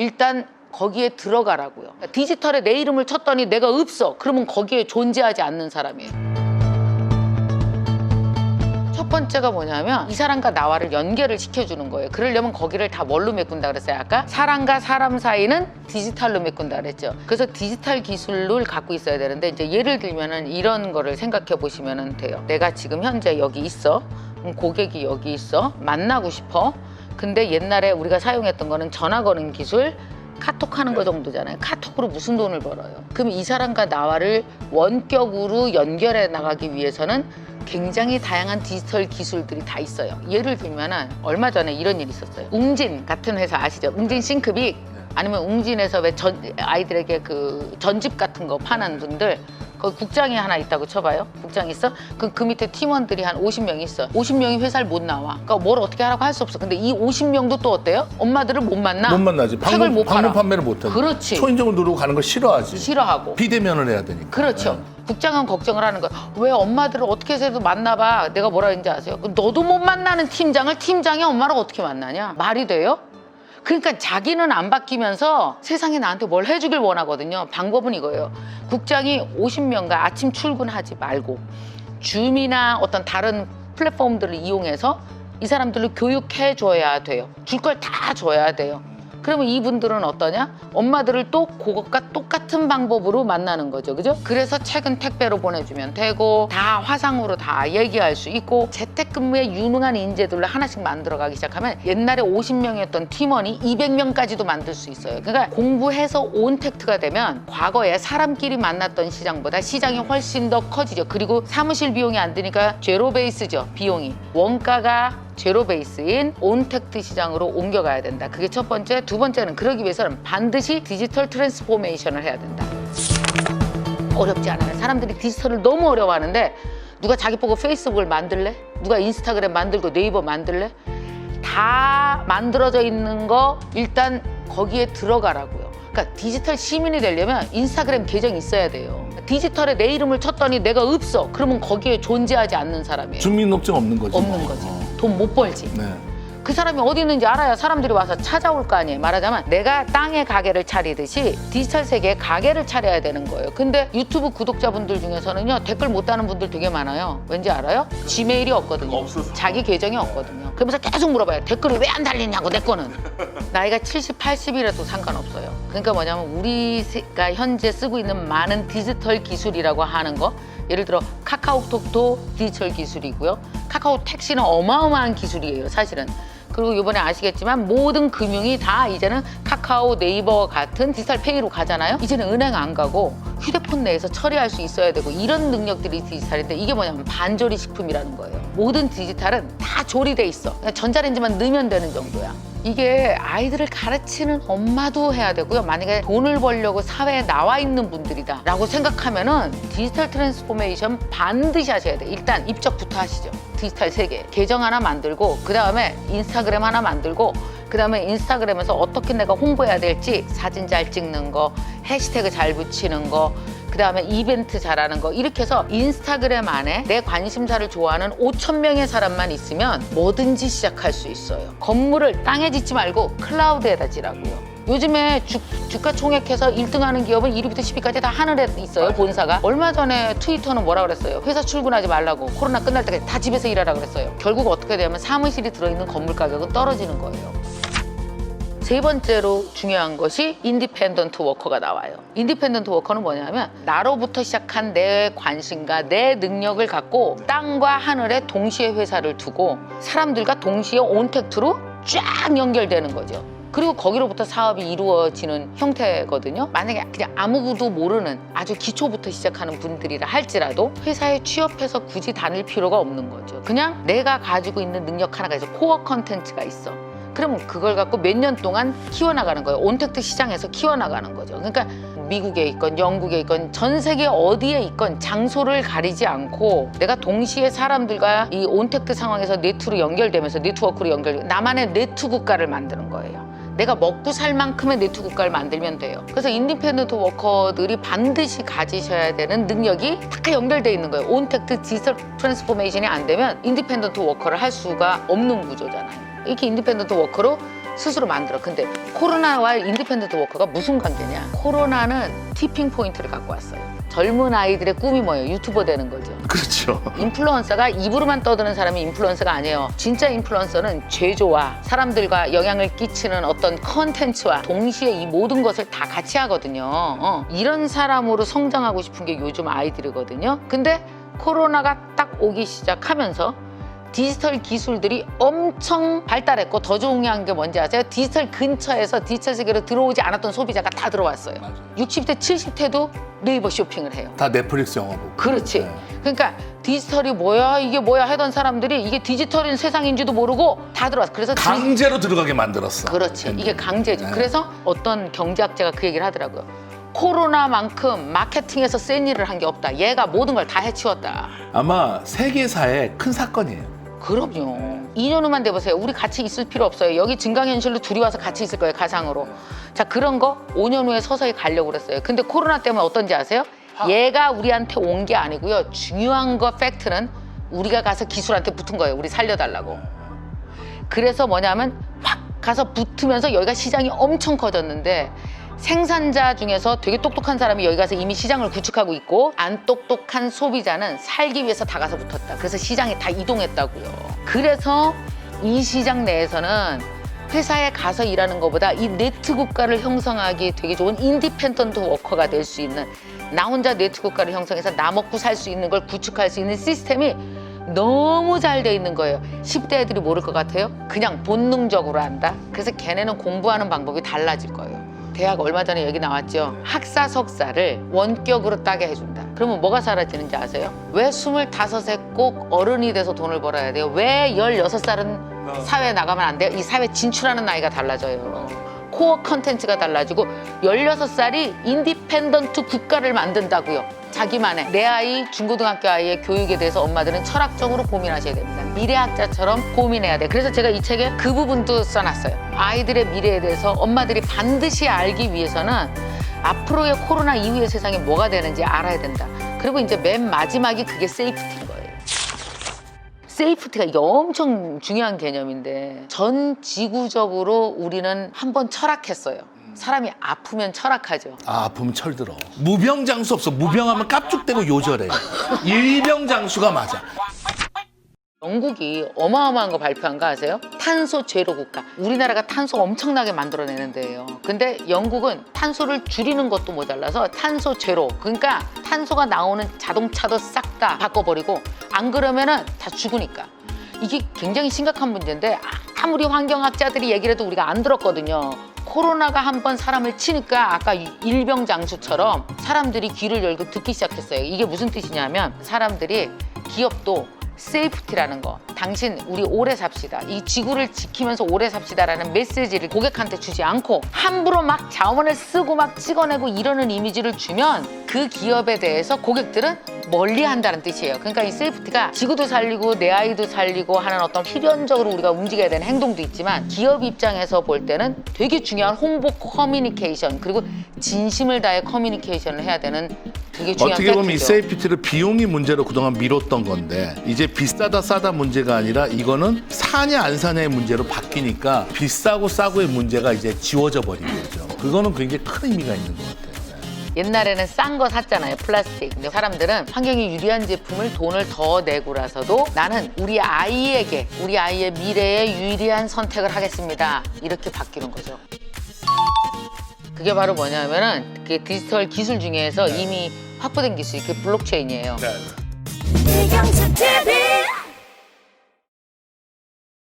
일단 거기에 들어가라고요. 디지털에 내 이름을 쳤더니 내가 없어. 그러면 거기에 존재하지 않는 사람이에요. 첫 번째가 뭐냐면 이 사람과 나와를 연결을 시켜주는 거예요. 그러려면 거기를 다 뭘로 메꾼다 그랬어요? 아까 사람과 사람 사이는 디지털로 메꾼다 그랬죠. 그래서 디지털 기술을 갖고 있어야 되는데 이제 예를 들면은 이런 거를 생각해 보시면 돼요. 내가 지금 현재 여기 있어. 고객이 여기 있어. 만나고 싶어. 근데 옛날에 우리가 사용했던 거는 전화 거는 기술, 카톡하는 거 정도잖아요. 카톡으로 무슨 돈을 벌어요? 그럼 이 사람과 나와를 원격으로 연결해 나가기 위해서는 굉장히 다양한 디지털 기술들이 다 있어요. 예를 들면 얼마 전에 이런 일이 있었어요. 웅진 같은 회사 아시죠? 웅진 싱크빅 아니면 웅진에서 왜 아이들에게 그 전집 같은 거 파는 분들 거기 국장이 하나 있다고 쳐봐요. 국장 있어? 그 밑에 팀원들이 한 50명이 있어. 50명이 회사를 못 나와. 그러니까 뭘 어떻게 하라고 할 수 없어. 근데 이 50명도 또 어때요? 엄마들을 못 만나. 못 만나지. 팩을 못 팔아. 방문 판매를 못 하지. 그렇지. 초인종을 누르고 가는 걸 싫어하지. 싫어하고. 비대면을 해야 되니까. 그렇죠. 국장은 걱정을 하는 거야. 왜 엄마들을 어떻게 해서도 만나봐. 내가 뭐라 했는지 아세요? 너도 못 만나는 팀장을 팀장이 엄마랑 어떻게 만나냐? 말이 돼요? 그러니까 자기는 안 바뀌면서 세상이 나한테 뭘 해주길 원하거든요. 방법은 이거예요. 국장이 50명과 아침 출근하지 말고 줌이나 어떤 다른 플랫폼들을 이용해서 이 사람들을 교육해줘야 돼요. 줄 걸 다 줘야 돼요. 그러면 이분들은 어떠냐? 엄마들을 또 그것과 똑같은 방법으로 만나는 거죠. 그죠? 그래서 책은 택배로 보내주면 되고 다 화상으로 다 얘기할 수 있고 재택근무에 유능한 인재들로 하나씩 만들어가기 시작하면 옛날에 50명이었던 팀원이 200명까지도 만들 수 있어요. 그러니까 공부해서 온택트가 되면 과거에 사람끼리 만났던 시장보다 시장이 훨씬 더 커지죠. 그리고 사무실 비용이 안 드니까 제로 베이스죠. 비용이. 원가가 제로 베이스인 온택트 시장으로 옮겨가야 된다. 그게 첫 번째. 두 번째는 그러기 위해서는 반드시 디지털 트랜스포메이션을 해야 된다. 어렵지 않아요. 사람들이 디지털을 너무 어려워하는데 누가 자기 보고 페이스북을 만들래? 누가 인스타그램 만들고 네이버 만들래? 다 만들어져 있는 거 일단 거기에 들어가라고요. 그러니까 디지털 시민이 되려면 인스타그램 계정이 있어야 돼요. 디지털에 내 이름을 쳤더니 내가 없어. 그러면 거기에 존재하지 않는 사람이에요. 주민등록증 없는 거지. 없는 거지. 돈 못 벌지. 네. 그 사람이 어디 있는지 알아야 사람들이 와서 찾아올 거 아니에요. 말하자면 내가 땅에 가게를 차리듯이 디지털 세계에 가게를 차려야 되는 거예요. 근데 유튜브 구독자분들 중에서는요 댓글 못 다는 분들 되게 많아요. 왠지 알아요? 지메일이 없거든요. 없어서. 자기 계정이 없거든요. 그러면서 계속 물어봐요. 댓글을 왜 안 달리냐고 내 거는. 나이가 70, 80이라도 상관없어요. 그러니까 뭐냐면 우리가 현재 쓰고 있는 많은 디지털 기술이라고 하는 거 예를 들어 카카오톡도 디지털 기술이고요. 카카오 택시는 어마어마한 기술이에요, 사실은. 그리고 이번에 아시겠지만 모든 금융이 다 이제는 카카오, 네이버 같은 디지털 페이로 가잖아요. 이제는 은행 안 가고 휴대폰 내에서 처리할 수 있어야 되고 이런 능력들이 디지털인데 이게 뭐냐면 반조리 식품이라는 거예요. 모든 디지털은 다 조리돼 있어. 그냥 전자레인지만 넣으면 되는 정도야. 이게 아이들을 가르치는 엄마도 해야 되고요. 만약에 돈을 벌려고 사회에 나와 있는 분들이다 라고 생각하면은 디지털 트랜스포메이션 반드시 하셔야 돼요. 일단 입적부터 하시죠. 디지털 세계 계정 하나 만들고 그 다음에 인스타그램 하나 만들고 그 다음에 인스타그램에서 어떻게 내가 홍보해야 될지 사진 잘 찍는 거, 해시태그 잘 붙이는 거, 그 다음에 이벤트 잘하는 거 이렇게 해서 인스타그램 안에 내 관심사를 좋아하는 5,000명의 사람만 있으면 뭐든지 시작할 수 있어요. 건물을 땅에 짓지 말고 클라우드에다 지라고요. 요즘에 주가 총액해서 1등하는 기업은 1위부터 10위까지 다 하늘에 있어요. 본사가. 얼마 전에 트위터는 뭐라 그랬어요? 회사 출근하지 말라고 코로나 끝날 때까지 다 집에서 일하라 그랬어요. 결국 어떻게 되면 사무실이 들어있는 건물 가격은 떨어지는 거예요. 세 번째로 중요한 것이 인디펜던트 워커가 나와요. 인디펜던트 워커는 뭐냐면 나로부터 시작한 내 관심과 내 능력을 갖고 땅과 하늘에 동시에 회사를 두고 사람들과 동시에 온택트로 쫙 연결되는 거죠. 그리고 거기로부터 사업이 이루어지는 형태거든요. 만약에 그냥 아무것도 모르는 아주 기초부터 시작하는 분들이라 할지라도 회사에 취업해서 굳이 다닐 필요가 없는 거죠. 그냥 내가 가지고 있는 능력 하나가 있어. 코어 컨텐츠가 있어. 그러면 그걸 갖고 몇 년 동안 키워나가는 거예요. 온택트 시장에서 키워나가는 거죠. 그러니까 미국에 있건 영국에 있건 전 세계 어디에 있건 장소를 가리지 않고 내가 동시에 사람들과 이 온택트 상황에서 네트로 연결되면서 네트워크로 나만의 네트 국가를 만드는 거예요. 내가 먹고 살 만큼의 네트 국가를 만들면 돼요. 그래서 인디펜던트 워커들이 반드시 가지셔야 되는 능력이 다 연결돼 있는 거예요. 온택트 디지털 트랜스포메이션이 안 되면 인디펜던트 워커를 할 수가 없는 구조잖아요. 이렇게 인디펜던트 워커로 스스로 만들어. 근데 코로나와 인디펜던트 워커가 무슨 관계냐? 코로나는 티핑 포인트를 갖고 왔어요. 젊은 아이들의 꿈이 뭐예요? 유튜버 되는 거죠. 그렇죠. 인플루언서가 입으로만 떠드는 사람이 인플루언서가 아니에요. 진짜 인플루언서는 제조와 사람들과 영향을 끼치는 어떤 컨텐츠와 동시에 이 모든 것을 다 같이 하거든요. 이런 사람으로 성장하고 싶은 게 요즘 아이들이거든요. 근데 코로나가 딱 오기 시작하면서 디지털 기술들이 엄청 발달했고 더 중요한 게 뭔지 아세요? 디지털 근처에서 디지털 세계로 들어오지 않았던 소비자가 다 들어왔어요. 맞아요. 60대, 70대도 네이버 쇼핑을 해요. 다 넷플릭스 영화 보고. 그렇지. 네. 그러니까 디지털이 뭐야 이게 뭐야 하던 사람들이 이게 디지털인 세상인지도 모르고 다 들어왔어. 그래서 강제로 들어가게 만들었어. 그렇지. 이게 강제죠. 네. 그래서 어떤 경제학자가 그 얘기를 하더라고요. 코로나만큼 마케팅에서 센 일을 한 게 없다. 얘가 모든 걸 다 해치웠다. 아마 세계사의 큰 사건이에요. 그럼요. 2년 후만 돼보세요. 우리 같이 있을 필요 없어요. 여기 증강현실로 둘이 와서 같이 있을 거예요. 가상으로. 자, 그런 거 5년 후에 서서히 가려고 그랬어요. 근데 코로나 때문에 어떤지 아세요? 얘가 우리한테 온 게 아니고요. 중요한 거 팩트는 우리가 가서 기술한테 붙은 거예요. 우리 살려달라고. 그래서 뭐냐면 확 가서 붙으면서 여기가 시장이 엄청 커졌는데 생산자 중에서 되게 똑똑한 사람이 여기 가서 이미 시장을 구축하고 있고 안 똑똑한 소비자는 살기 위해서 다 가서 붙었다. 그래서 시장이 다 이동했다고요. 그래서 이 시장 내에서는 회사에 가서 일하는 것보다 이 네트 국가를 형성하기 되게 좋은 인디펜던트 워커가 될 수 있는 나 혼자 네트 국가를 형성해서 나 먹고 살 수 있는 걸 구축할 수 있는 시스템이 너무 잘 돼 있는 거예요. 10대 애들이 모를 것 같아요? 그냥 본능적으로 한다. 그래서 걔네는 공부하는 방법이 달라질 거예요. 대학 얼마 전에 얘기 나왔죠. 학사 석사를 원격으로 따게 해준다. 그러면 뭐가 사라지는지 아세요? 왜 25에 꼭 어른이 돼서 돈을 벌어야 돼요? 왜 16살은 사회에 나가면 안 돼요? 이 사회 진출하는 나이가 달라져요. 코어 컨텐츠가 달라지고 16살이 인디펜던트 국가를 만든다고요. 자기만의 내 아이 중고등학교 아이의 교육에 대해서 엄마들은 철학적으로 고민하셔야 됩니다. 미래학자처럼 고민해야 돼. 그래서 제가 이 책에 그 부분도 써놨어요. 아이들의 미래에 대해서 엄마들이 반드시 알기 위해서는 앞으로의 코로나 이후의 세상이 뭐가 되는지 알아야 된다. 그리고 이제 맨 마지막이 그게 세이프티인 거예요. 세이프티가 이게 엄청 중요한 개념인데 전 지구적으로 우리는 한번 철학했어요. 사람이 아프면 철학하죠. 아, 아프면 철들어. 무병장수 없어. 무병하면 깝죽대고 요절해. 일병장수가 맞아. 영국이 어마어마한 거 발표한 거 아세요? 탄소 제로 국가. 우리나라가 탄소 엄청나게 만들어내는 데예요. 근데 영국은 탄소를 줄이는 것도 모자라서 탄소 제로. 그러니까 탄소가 나오는 자동차도 싹 다 바꿔버리고 안 그러면은 다 죽으니까. 이게 굉장히 심각한 문제인데 아무리 환경학자들이 얘기를 해도 우리가 안 들었거든요. 코로나가 한번 사람을 치니까 아까 일병장수처럼 사람들이 귀를 열고 듣기 시작했어요. 이게 무슨 뜻이냐면 사람들이 기업도 세이프티라는 거, 당신 우리 오래 삽시다, 이 지구를 지키면서 오래 삽시다라는 메시지를 고객한테 주지 않고 함부로 막 자원을 쓰고 막 찍어내고 이러는 이미지를 주면 그 기업에 대해서 고객들은 멀리 한다는 뜻이에요. 그러니까 이 세이프티가 지구도 살리고 내 아이도 살리고 하는 어떤 필연적으로 우리가 움직여야 되는 행동도 있지만 기업 입장에서 볼 때는 되게 중요한 홍보 커뮤니케이션 그리고 진심을 다해 커뮤니케이션을 해야 되는 되게 중요한 어떻게 보면 이 팩트죠. 세이프티를 비용이 문제로 그동안 미뤘던 건데 이제 비싸다 싸다 문제가 아니라 이거는 사냐 안 사냐의 문제로 바뀌니까 비싸고 싸고의 문제가 이제 지워져 버린 거죠. 그거는 굉장히 큰 의미가 있는 것 같아요. 옛날에는 싼 거 샀잖아요, 플라스틱. 근데 사람들은 환경에 유리한 제품을 돈을 더 내고라서도 나는 우리 아이에게, 우리 아이의 미래에 유리한 선택을 하겠습니다. 이렇게 바뀌는 거죠. 그게 바로 뭐냐면은 그 디지털 기술 중에서 이미 확보된 기술이 그 블록체인이에요. 네. 이경수 TV